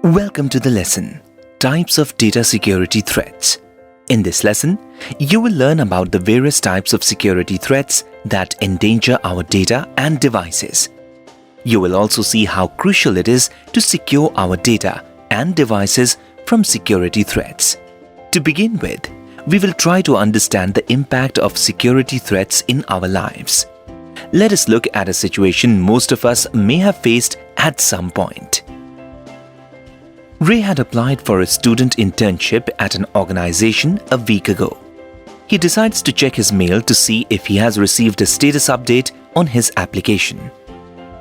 Welcome to the lesson, Types of Data Security Threats. In this lesson, you will learn about the various types of security threats that endanger our data and devices. You will also see how crucial it is to secure our data and devices from security threats. To begin with, we will try to understand the impact of security threats in our lives. Let us look at a situation most of us may have faced at some point. Ray had applied for a student internship at an organization a week ago. He decides to check his mail to see if he has received a status update on his application.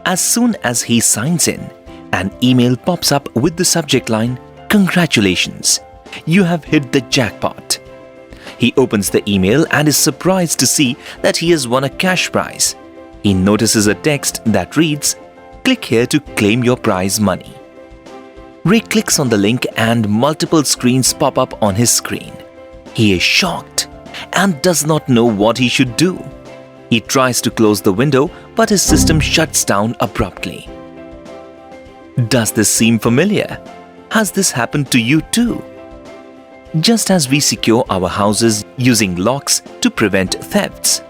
As soon as he signs in, an email pops up with the subject line, "Congratulations, you have hit the jackpot." He opens the email and is surprised to see that he has won a cash prize. He notices a text that reads, "Click here to claim your prize money." Ray clicks on the link and multiple screens pop up on his screen. He is shocked and does not know what he should do. He tries to close the window, but his system shuts down abruptly. Does this seem familiar? Has this happened to you too? Just as we secure our houses using locks to prevent thefts,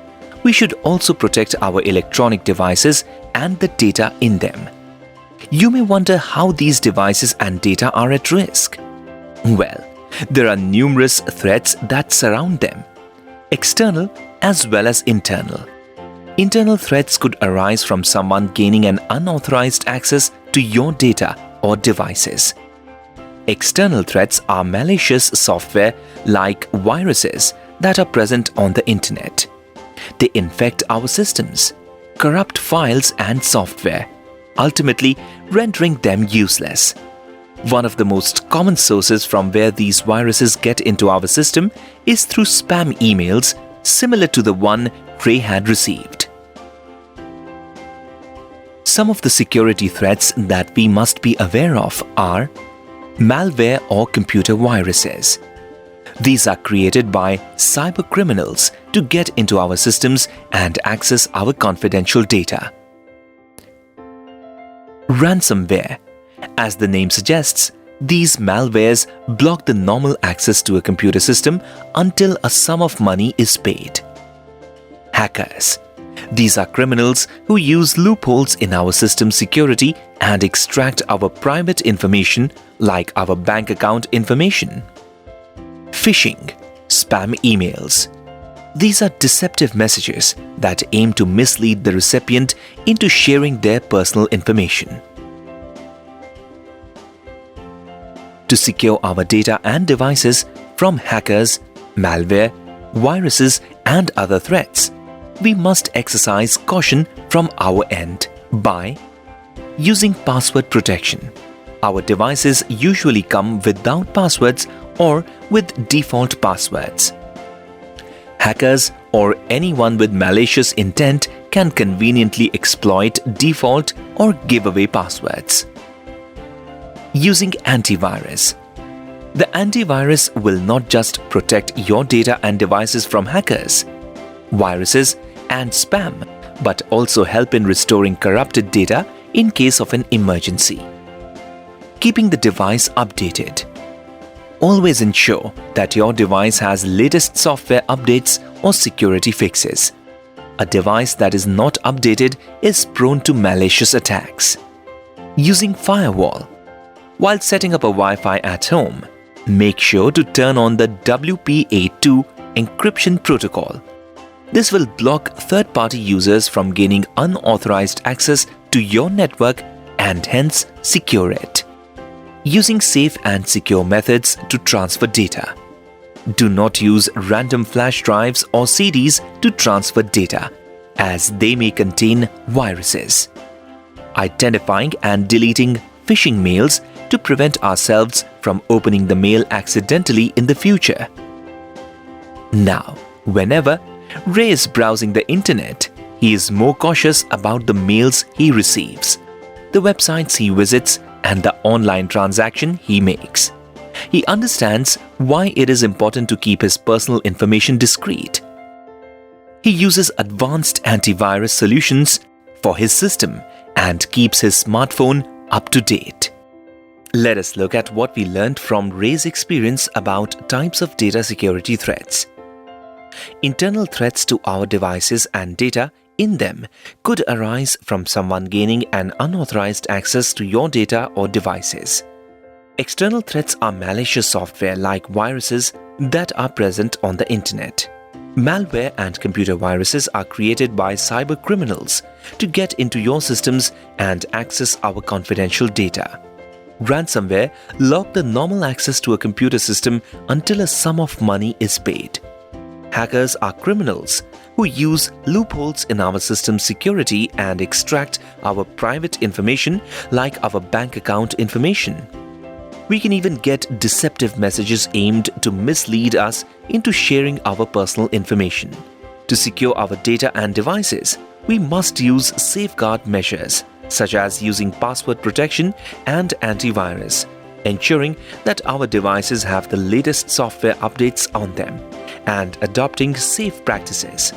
we should also protect our electronic devices and the data in them. You may wonder how these devices and data are at risk. Well, there are numerous threats that surround them, external as well as internal. Internal threats could arise from someone gaining an unauthorized access to your data or devices. External threats are malicious software like viruses that are present on the internet. They infect our systems, corrupt files and software, ultimately rendering them useless. One of the most common sources from where these viruses get into our system is through spam emails similar to the one Ray had received. Some of the security threats that we must be aware of are malware or computer viruses. These are created by cyber criminals to get into our systems and access our confidential data. Ransomware. As the name suggests, these malwares block the normal access to a computer system until a sum of money is paid. Hackers. These are criminals who use loopholes in our system security and extract our private information like our bank account information. Phishing. Spam emails. These are deceptive messages that aim to mislead the recipient into sharing their personal information. To secure our data and devices from hackers, malware, viruses, and other threats, we must exercise caution from our end by using password protection. Our devices usually come without passwords or with default passwords. Hackers or anyone with malicious intent can conveniently exploit default or giveaway passwords. Using antivirus. The antivirus will not just protect your data and devices from hackers, viruses, and spam, but also help in restoring corrupted data in case of an emergency. Keeping the device updated. Always ensure that your device has latest software updates or security fixes. A device that is not updated is prone to malicious attacks. Using firewall. While setting up a Wi-Fi at home, make sure to turn on the WPA2 encryption protocol. This will block third-party users from gaining unauthorized access to your network and hence secure it. Using safe and secure methods to transfer data. Do not use random flash drives or CDs to transfer data, as they may contain viruses. Identifying and deleting phishing mails to prevent ourselves from opening the mail accidentally in the future. Now, whenever Ray is browsing the internet, he is more cautious about the mails he receives, the websites he visits, and the online transaction he makes. He understands why it is important to keep his personal information discreet. He uses advanced antivirus solutions for his system and keeps his smartphone up to date. Let us look at what we learned from Ray's experience about types of data security threats. Internal threats to our devices and data in them could arise from someone gaining an unauthorized access to your data or devices. External threats are malicious software like viruses that are present on the internet. Malware and computer viruses are created by cyber criminals to get into your systems and access our confidential data. Ransomware locks the normal access to a computer system until a sum of money is paid. Hackers are criminals who use loopholes in our system's security and extract our private information like our bank account information. We can even get deceptive messages aimed to mislead us into sharing our personal information. To secure our data and devices, we must use safeguard measures such as using password protection and antivirus, ensuring that our devices have the latest software updates on them, and adopting safe practices